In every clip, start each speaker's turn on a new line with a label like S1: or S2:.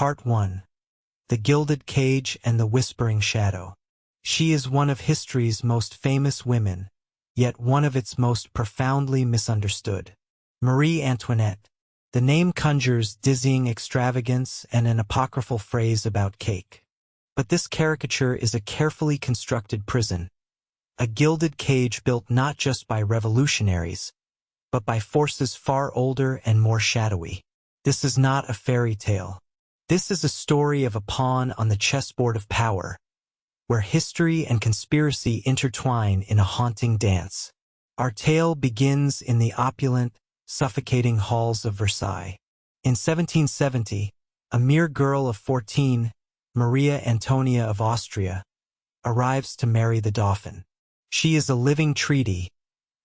S1: Part 1. The Gilded Cage and the Whispering Shadow. She is one of history's most famous women, yet one of its most profoundly misunderstood. Marie Antoinette. The name conjures dizzying extravagance and an apocryphal phrase about cake. But this caricature is a carefully constructed prison, a gilded cage built not just by revolutionaries, but by forces far older and more shadowy. This is not a fairy tale. This is a story of a pawn on the chessboard of power, where history and conspiracy intertwine in a haunting dance. Our tale begins in the opulent, suffocating halls of Versailles. In 1770, a mere girl of 14, Maria Antonia of Austria, arrives to marry the Dauphin. She is a living treaty,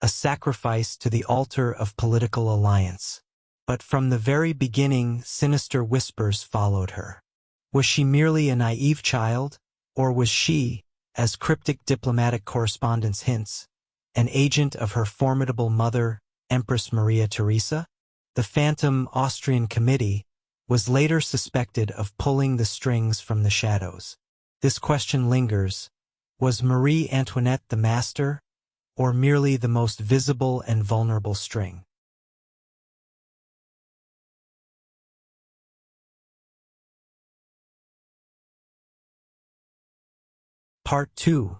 S1: a sacrifice to the altar of political alliance. But from the very beginning, sinister whispers followed her. Was she merely a naive child, or was she, as cryptic diplomatic correspondence hints, an agent of her formidable mother, Empress Maria Theresa? The phantom Austrian committee was later suspected of pulling the strings from the shadows. This question lingers: was Marie Antoinette the master, or merely the most visible and vulnerable string? Part 2.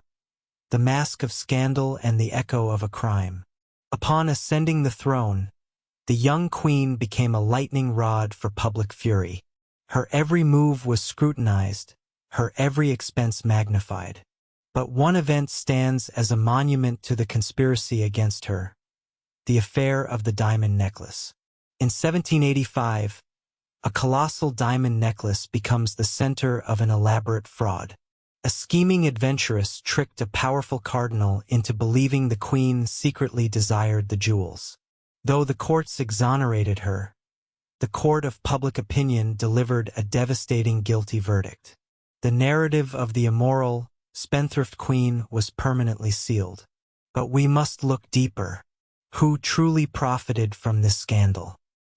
S1: The Mask of Scandal and the Echo of a Crime. Upon ascending the throne, the young queen became a lightning rod for public fury. Her every move was scrutinized, her every expense magnified. But one event stands as a monument to the conspiracy against her: the affair of the diamond necklace. In 1785, a colossal diamond necklace becomes the center of an elaborate fraud. A scheming adventuress tricked a powerful cardinal into believing the queen secretly desired the jewels. Though the courts exonerated her, the court of public opinion delivered a devastating guilty verdict. The narrative of the immoral, spendthrift queen was permanently sealed. But we must look deeper. Who truly profited from this scandal?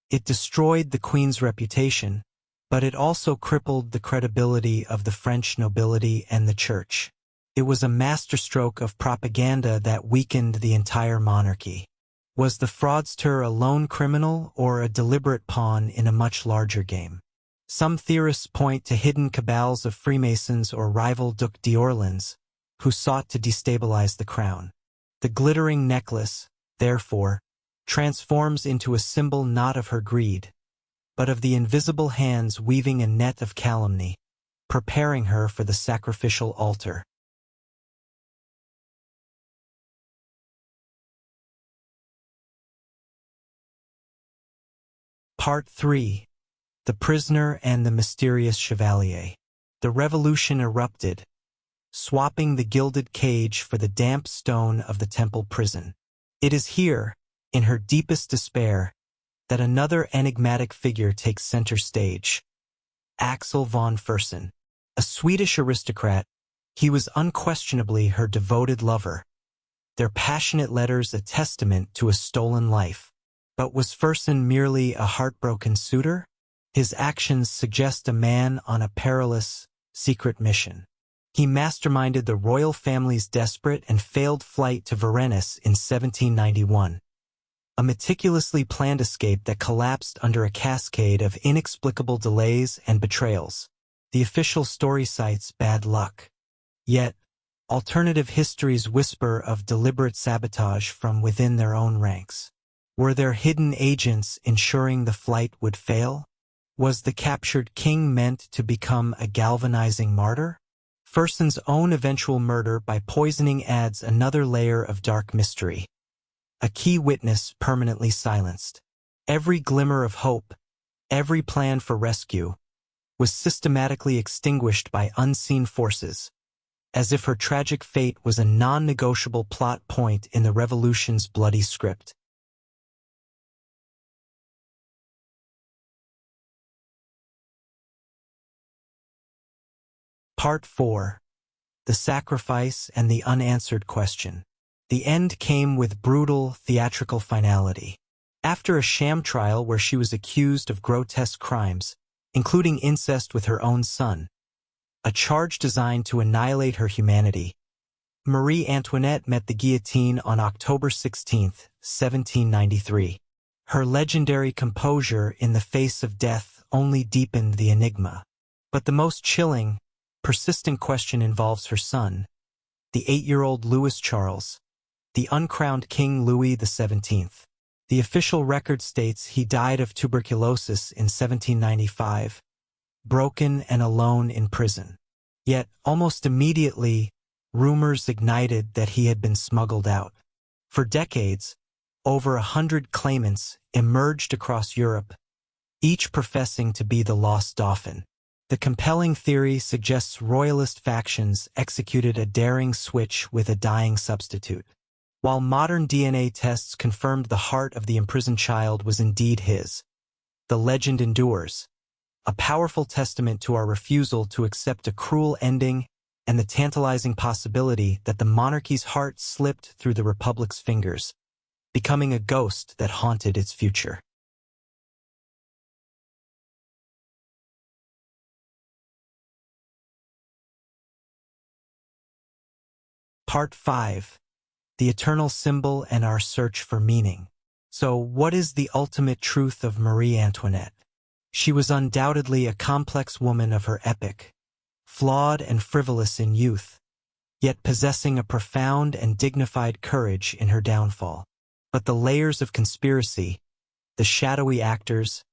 S1: It destroyed the queen's reputation, but it also crippled the credibility of the French nobility and the church. It was a masterstroke of propaganda that weakened the entire monarchy. Was the fraudster a lone criminal or a deliberate pawn in a much larger game? Some theorists point to hidden cabals of Freemasons or rival Duc d'Orleans, who sought to destabilize the crown. The glittering necklace, therefore, transforms into a symbol not of her greed, but of the invisible hands weaving a net of calumny, preparing her for the sacrificial altar. Part 3. The Prisoner and the Mysterious Chevalier. The revolution erupted, swapping the gilded cage for the damp stone of the Temple prison. It is here, in her deepest despair, that another enigmatic figure takes center stage: Axel von Fersen. A Swedish aristocrat, he was unquestionably her devoted lover, their passionate letters a testament to a stolen life. But was Fersen merely a heartbroken suitor? His actions suggest a man on a perilous, secret mission. He masterminded the royal family's desperate and failed flight to Varennes in 1791. A meticulously planned escape that collapsed under a cascade of inexplicable delays and betrayals. The official story cites bad luck. Yet, alternative histories whisper of deliberate sabotage from within their own ranks. Were there hidden agents ensuring the flight would fail? Was the captured king meant to become a galvanizing martyr? Fersen's own eventual murder by poisoning adds another layer of dark mystery. A key witness permanently silenced. Every glimmer of hope, every plan for rescue, was systematically extinguished by unseen forces, as if her tragic fate was a non-negotiable plot point in the revolution's bloody script. Part 4. The Sacrifice and the Unanswered Question. The end came with brutal, theatrical finality. After a sham trial where she was accused of grotesque crimes, including incest with her own son, a charge designed to annihilate her humanity. Marie Antoinette met the guillotine on October 16, 1793. Her legendary composure in the face of death only deepened the enigma. But the most chilling, persistent question involves her son, the 8-year-old Louis Charles, the uncrowned King Louis XVII. The official record states he died of tuberculosis in 1795, broken and alone in prison. Yet, almost immediately, rumors ignited that he had been smuggled out. For decades, over 100 claimants emerged across Europe, each professing to be the lost dauphin. The compelling theory suggests royalist factions executed a daring switch with a dying substitute. While modern DNA tests confirmed the heart of the imprisoned child was indeed his, the legend endures, a powerful testament to our refusal to accept a cruel ending and the tantalizing possibility that the monarchy's heart slipped through the republic's fingers, becoming a ghost that haunted its future. Part 5. The Eternal Symbol and Our Search for Meaning. So, what is the ultimate truth of Marie Antoinette? She was undoubtedly a complex woman of her epoch, flawed and frivolous in youth, yet possessing a profound and dignified courage in her downfall. But the layers of conspiracy, the shadowy actors,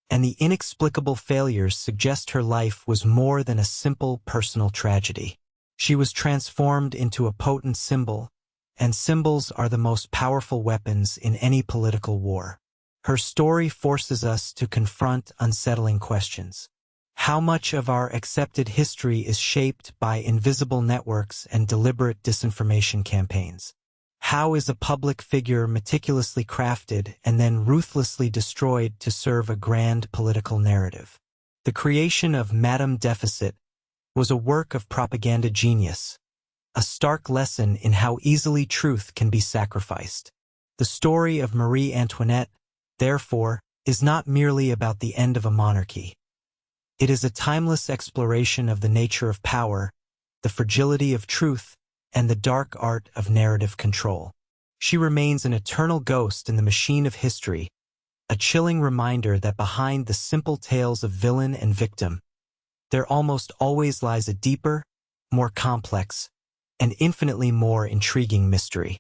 S1: and the inexplicable failures suggest her life was more than a simple personal tragedy. She was transformed into a potent symbol, and symbols are the most powerful weapons in any political war. Her story forces us to confront unsettling questions. How much of our accepted history is shaped by invisible networks and deliberate disinformation campaigns? How is a public figure meticulously crafted and then ruthlessly destroyed to serve a grand political narrative? The creation of Madame Deficit was a work of propaganda genius, a stark lesson in how easily truth can be sacrificed. The story of Marie Antoinette, therefore, is not merely about the end of a monarchy. It is a timeless exploration of the nature of power, the fragility of truth, and the dark art of narrative control. She remains an eternal ghost in the machine of history, a chilling reminder that behind the simple tales of villain and victim, there almost always lies a deeper, more complex, and infinitely more intriguing mystery.